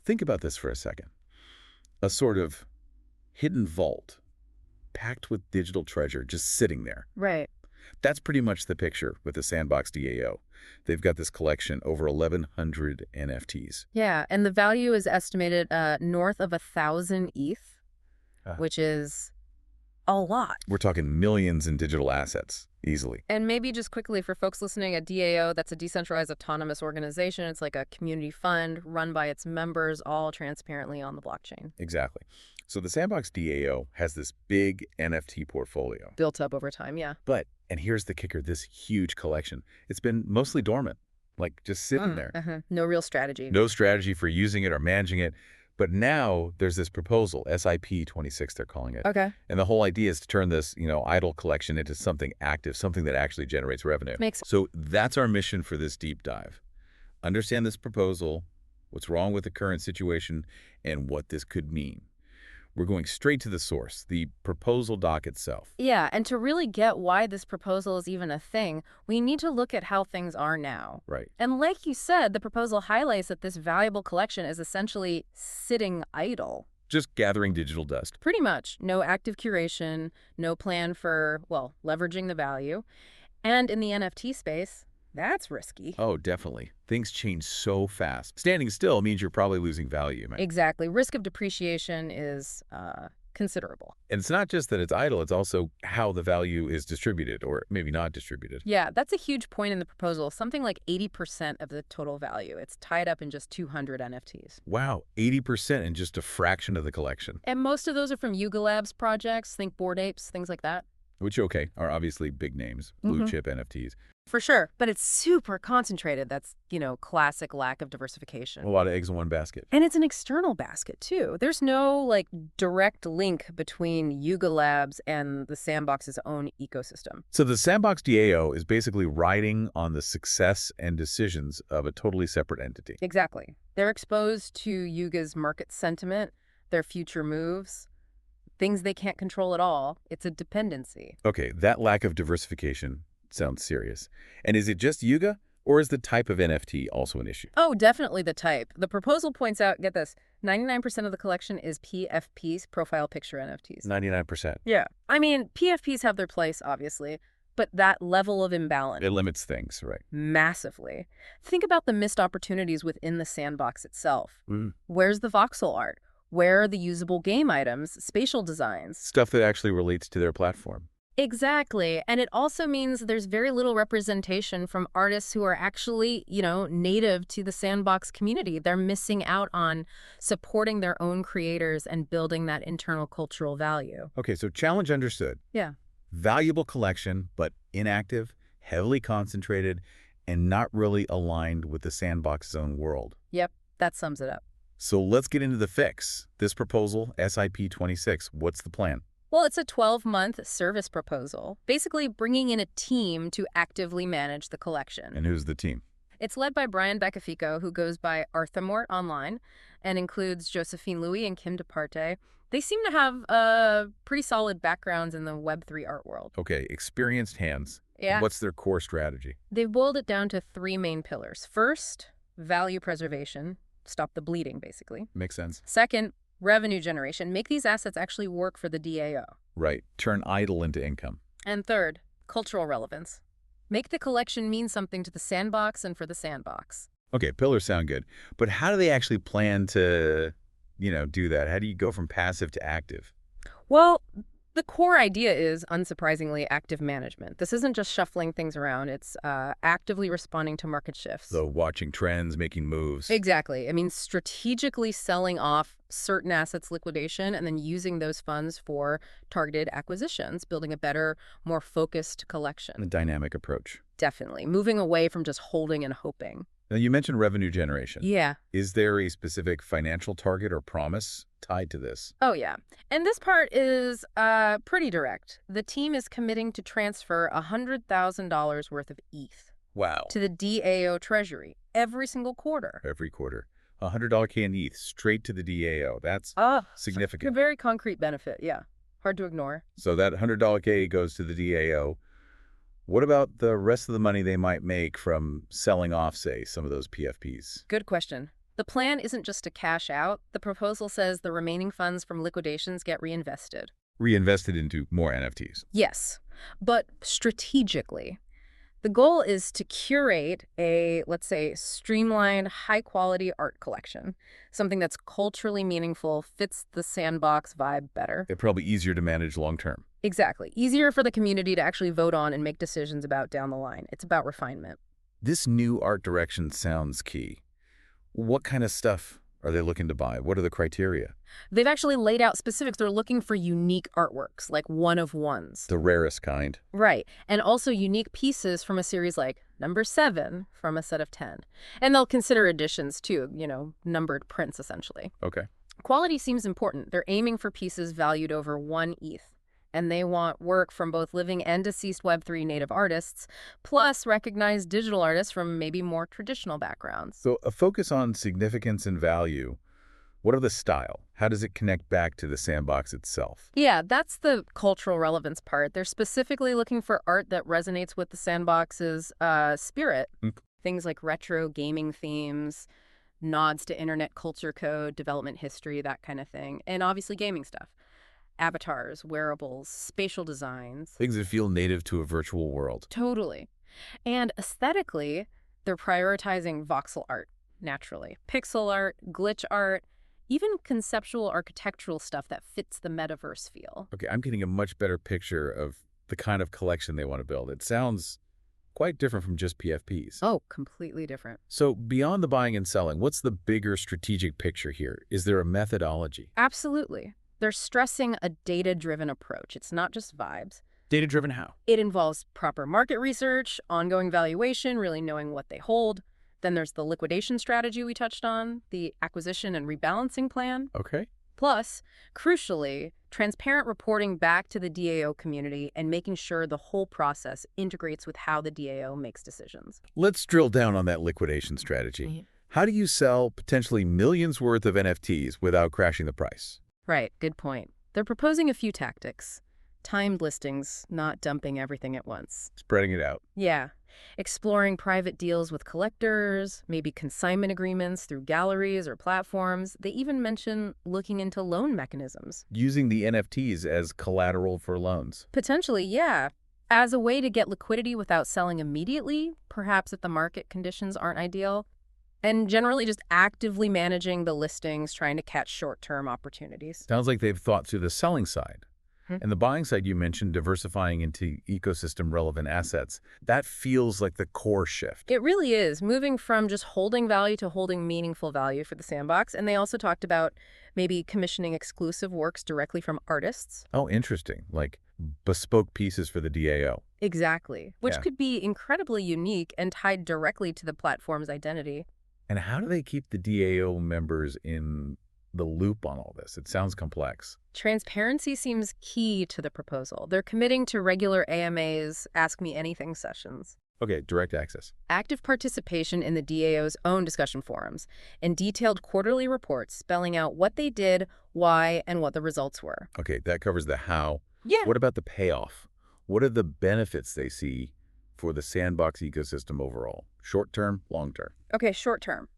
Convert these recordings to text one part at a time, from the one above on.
think about this for a second. A sort of hidden vault packed with digital treasure just sitting there. Right. That's pretty much the picture with the Sandbox DAO. They've got this collection, over 1,100 NFTs. Yeah, and the value is estimated north of 1,000 ETH, Ah. which is a lot. We're talking millions in digital assets, easily. And maybe just quickly for folks listening, a DAO, that's a decentralized autonomous organization. It's like a community fund run by its members, all transparently on the blockchain. Exactly. So the Sandbox DAO has this big NFT portfolio. Built up over time, yeah. But, and here's the kicker, this huge collection, it's been mostly dormant, like just sitting there. No real strategy. No strategy for using it or managing it. But now there's this proposal, SIP-26 they're calling it. Okay. And the whole idea is to turn this, idle collection into something active, something that actually generates revenue. Makes sense. So that's our mission for this deep dive. Understand this proposal, what's wrong with the current situation, and what this could mean. We're going straight to the source, the proposal doc itself. Yeah, and to really get why this proposal is even a thing, we need to look at how things are now. Right. And like you said, the proposal highlights that this valuable collection is essentially sitting idle. Just gathering digital dust. Pretty much. No active curation, no plan for, well, leveraging the value. And in the NFT space, that's risky. Oh, definitely. Things change so fast. Standing still means you're probably losing value. Man. Exactly. Risk of depreciation is considerable. And it's not just that it's idle, it's also how the value is distributed, or maybe not distributed. Yeah, that's a huge point in the proposal. Something like 80% of the total value. It's tied up in just 200 NFTs. Wow, 80% in just a fraction of the collection. And most of those are from Yuga Labs projects, think Bored Apes, things like that. Which, okay, are obviously big names, blue chip NFTs. For sure. But it's super concentrated. That's, classic lack of diversification. A lot of eggs in one basket. And it's an external basket, too. There's no, direct link between Yuga Labs and the Sandbox's own ecosystem. So the Sandbox DAO is basically riding on the success and decisions of a totally separate entity. Exactly. They're exposed to Yuga's market sentiment, their future moves, things they can't control at all. It's a dependency. Okay, that lack of diversification sounds serious. And is it just Yuga, or is the type of NFT also an issue? Oh, definitely the type. The proposal points out, get this, 99% of the collection is PFPs, profile picture NFTs. 99%. Yeah. I mean, PFPs have their place, obviously, but that level of imbalance. It limits things, right? Massively. Think about the missed opportunities within the sandbox itself. Mm. Where's the voxel art? Where are the usable game items, spatial designs? Stuff that actually relates to their platform. Exactly. And it also means there's very little representation from artists who are actually, native to the Sandbox community. They're missing out on supporting their own creators and building that internal cultural value. Okay, so challenge understood. Yeah. Valuable collection, but inactive, heavily concentrated, and not really aligned with the Sandbox's own world. Yep, that sums it up. So let's get into the fix. This proposal, SIP-26, what's the plan? Well, it's a 12-month service proposal, basically bringing in a team to actively manage the collection. And who's the team? It's led by Brian Beccafico, who goes by Arthamort online, and includes Josephine Louis and Kim DeParte. They seem to have pretty solid backgrounds in the Web3 art world. Okay, experienced hands. Yeah. What's their core strategy? They've boiled it down to 3 main pillars. First, value preservation. Stop the bleeding, basically. Makes sense. Second, revenue generation. Make these assets actually work for the DAO. Right. Turn idle into income. And third, cultural relevance. Make the collection mean something to the sandbox and for the sandbox. Okay, pillars sound good. But how do they actually plan to, do that? How do you go from passive to active? Well, the core idea is, unsurprisingly, active management. This isn't just shuffling things around. It's actively responding to market shifts. So watching trends, making moves. Exactly. I mean, strategically selling off certain assets liquidation and then using those funds for targeted acquisitions, building a better, more focused collection. A dynamic approach. Definitely. Moving away from just holding and hoping. Now, you mentioned revenue generation. Yeah. Is there a specific financial target or promise tied to this? Oh, yeah. And this part is pretty direct. The team is committing to transfer $100,000 worth of ETH. Wow. To the DAO treasury every single quarter. Every quarter. $100K in ETH straight to the DAO. That's significant. A very concrete benefit, yeah. Hard to ignore. So that $100K goes to the DAO. What about the rest of the money they might make from selling off, say, some of those PFPs? Good question. The plan isn't just to cash out. The proposal says the remaining funds from liquidations get reinvested. Reinvested into more NFTs. Yes, but strategically. The goal is to curate a, let's say, streamlined, high-quality art collection, something that's culturally meaningful, fits the Sandbox vibe better. They're probably easier to manage long term. Exactly. Easier for the community to actually vote on and make decisions about down the line. It's about refinement. This new art direction sounds key. What kind of stuff are they looking to buy? What are the criteria? They've actually laid out specifics. They're looking for unique artworks, like one-of-ones. The rarest kind. Right. And also unique pieces from a series like number 7 from a set of 10. And they'll consider additions too, numbered prints essentially. Okay. Quality seems important. They're aiming for pieces valued over 1 ETH. And they want work from both living and deceased Web3 native artists, plus recognized digital artists from maybe more traditional backgrounds. So a focus on significance and value. What of the style? How does it connect back to the sandbox itself? Yeah, that's the cultural relevance part. They're specifically looking for art that resonates with the sandbox's spirit. Things like retro gaming themes, nods to internet culture code, development history, that kind of thing. And obviously gaming stuff. Avatars, wearables, spatial designs. Things that feel native to a virtual world. Totally. And aesthetically, they're prioritizing voxel art, naturally. Pixel art, glitch art, even conceptual architectural stuff that fits the metaverse feel. Okay, I'm getting a much better picture of the kind of collection they want to build. It sounds quite different from just PFPs. Oh, completely different. So beyond the buying and selling, what's the bigger strategic picture here? Is there a methodology? Absolutely. They're stressing a data-driven approach. It's not just vibes. Data-driven how? It involves proper market research, ongoing valuation, really knowing what they hold. Then there's the liquidation strategy we touched on, the acquisition and rebalancing plan. Okay. Plus, crucially, transparent reporting back to the DAO community and making sure the whole process integrates with how the DAO makes decisions. Let's drill down on that liquidation strategy. How do you sell potentially millions worth of NFTs without crashing the price? Right, good point. They're proposing a few tactics. Timed listings, not dumping everything at once. Spreading it out. Yeah. Exploring private deals with collectors, maybe consignment agreements through galleries or platforms. They even mention looking into loan mechanisms. Using the NFTs as collateral for loans. Potentially, yeah. As a way to get liquidity without selling immediately, perhaps if the market conditions aren't ideal. And generally just actively managing the listings, trying to catch short-term opportunities. Sounds like they've thought through the selling side. And the buying side, you mentioned diversifying into ecosystem-relevant assets. That feels like the core shift. It really is, moving from just holding value to holding meaningful value for the sandbox. And they also talked about maybe commissioning exclusive works directly from artists. Oh, interesting. Like bespoke pieces for the DAO. Exactly. Which could be incredibly unique and tied directly to the platform's identity. And how do they keep the DAO members in the loop on all this? It sounds complex. Transparency seems key to the proposal. They're committing to regular AMAs, Ask Me Anything sessions. Okay, direct access. Active participation in the DAO's own discussion forums, and detailed quarterly reports spelling out what they did, why, and what the results were. Okay, that covers the how. Yeah. What about the payoff? What are the benefits they see for the sandbox ecosystem overall? Short term, long term? Okay, short term.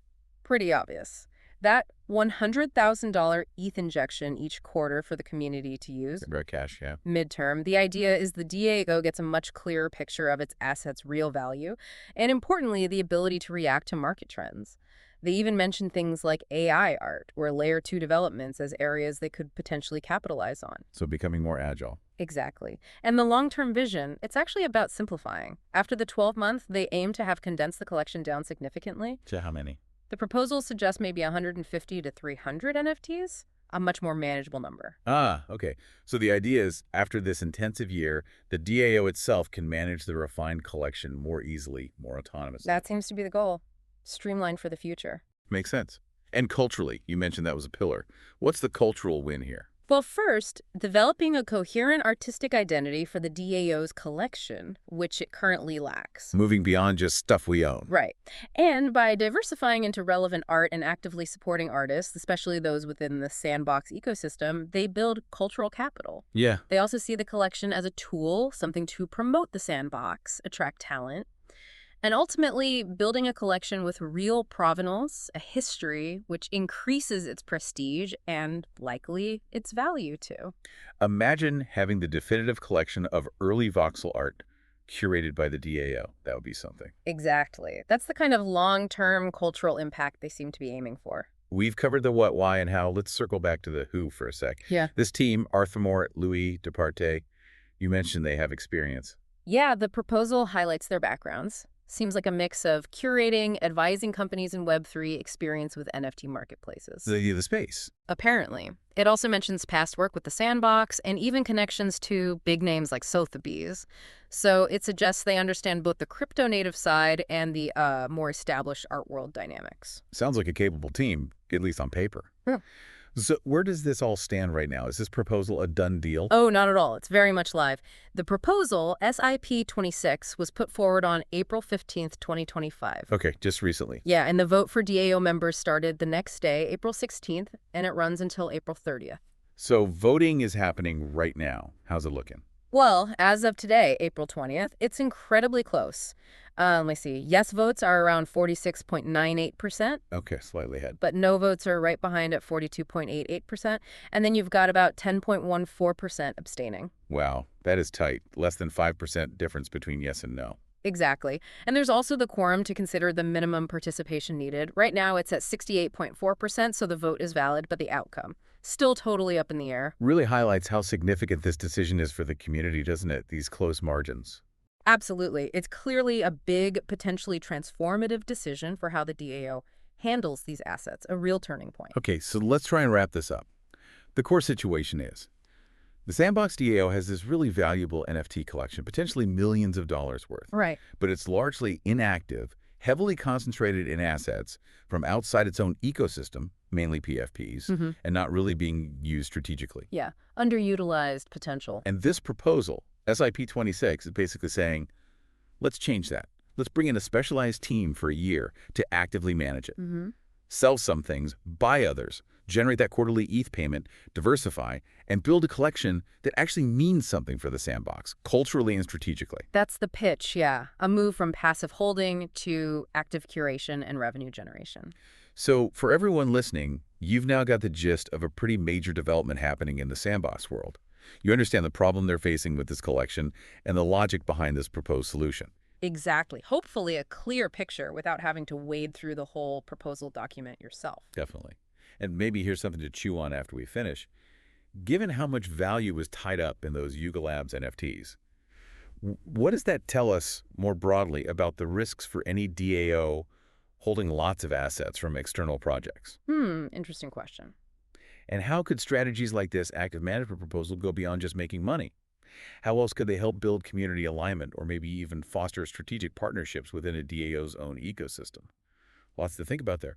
Pretty obvious. That $100,000 ETH injection each quarter for the community to use. About cash, yeah. Midterm, the idea is the DAO gets a much clearer picture of its assets' real value, and importantly, the ability to react to market trends. They even mention things like AI art or Layer 2 developments as areas they could potentially capitalize on. So becoming more agile. Exactly. And the long-term vision, it's actually about simplifying. After the 12-month, they aim to have condensed the collection down significantly. To how many? The proposal suggests maybe 150 to 300 NFTs, a much more manageable number. Ah, okay. So the idea is, after this intensive year, the DAO itself can manage the refined collection more easily, more autonomously. That seems to be the goal. Streamlined for the future. Makes sense. And culturally, you mentioned that was a pillar. What's the cultural win here? Well, first, developing a coherent artistic identity for the DAO's collection, which it currently lacks. Moving beyond just stuff we own. Right. And by diversifying into relevant art and actively supporting artists, especially those within the sandbox ecosystem, they build cultural capital. Yeah. They also see the collection as a tool, something to promote the sandbox, attract talent. And ultimately, building a collection with real provenance, a history, which increases its prestige and likely its value too. Imagine having the definitive collection of early voxel art curated by the DAO. That would be something. Exactly. That's the kind of long-term cultural impact they seem to be aiming for. We've covered the what, why, and how. Let's circle back to the who for a sec. Yeah. This team, Arthur Moore, Louis Departe, you mentioned they have experience. Yeah, the proposal highlights their backgrounds. Seems like a mix of curating, advising companies in Web3, experience with NFT marketplaces. The space. Apparently. It also mentions past work with the Sandbox and even connections to big names like Sotheby's. So it suggests they understand both the crypto-native side and the more established art world dynamics. Sounds like a capable team, at least on paper. Yeah. So where does this all stand right now? Is this proposal a done deal? Oh, not at all. It's very much live. The proposal, SIP-26, was put forward on April 15th, 2025. Okay, just recently. Yeah, and the vote for DAO members started the next day, April 16th, and it runs until April 30th. So voting is happening right now. How's it looking? Well, as of today, April 20th, it's incredibly close. Let me see. Yes votes are around 46.98%, Okay, slightly ahead. but no votes are right behind at 42.88%. And then you've got about 10.14% abstaining. Wow, that is tight. Less than 5% difference between yes and no. Exactly. And there's also the quorum to consider the minimum participation needed. Right now, it's at 68.4%, so the vote is valid, but the outcome still totally up in the air. Really highlights how significant this decision is for the community, doesn't it? These close margins. Absolutely. It's clearly a big, potentially transformative decision for how the DAO handles these assets, a real turning point. Okay, so let's try and wrap this up. The core situation is the Sandbox DAO has this really valuable NFT collection, potentially millions of dollars worth, Right. but it's largely inactive, heavily concentrated in assets from outside its own ecosystem, mainly PFPs, and not really being used strategically. Yeah. Underutilized potential. And this proposal, SIP-26, is basically saying, let's change that. Let's bring in a specialized team for a year to actively manage it. Sell some things, buy others, generate that quarterly ETH payment, diversify, and build a collection that actually means something for the sandbox, culturally and strategically. That's the pitch, yeah. A move from passive holding to active curation and revenue generation. So for everyone listening, you've now got the gist of a pretty major development happening in the sandbox world. You understand the problem they're facing with this collection and the logic behind this proposed solution. Exactly. Hopefully a clear picture without having to wade through the whole proposal document yourself. Definitely. And maybe here's something to chew on after we finish. Given how much value was tied up in those Yuga Labs NFTs, what does that tell us more broadly about the risks for any DAO holding lots of assets from external projects? Interesting question. And how could strategies like this active management proposal go beyond just making money? How else could they help build community alignment or maybe even foster strategic partnerships within a DAO's own ecosystem? Lots to think about there.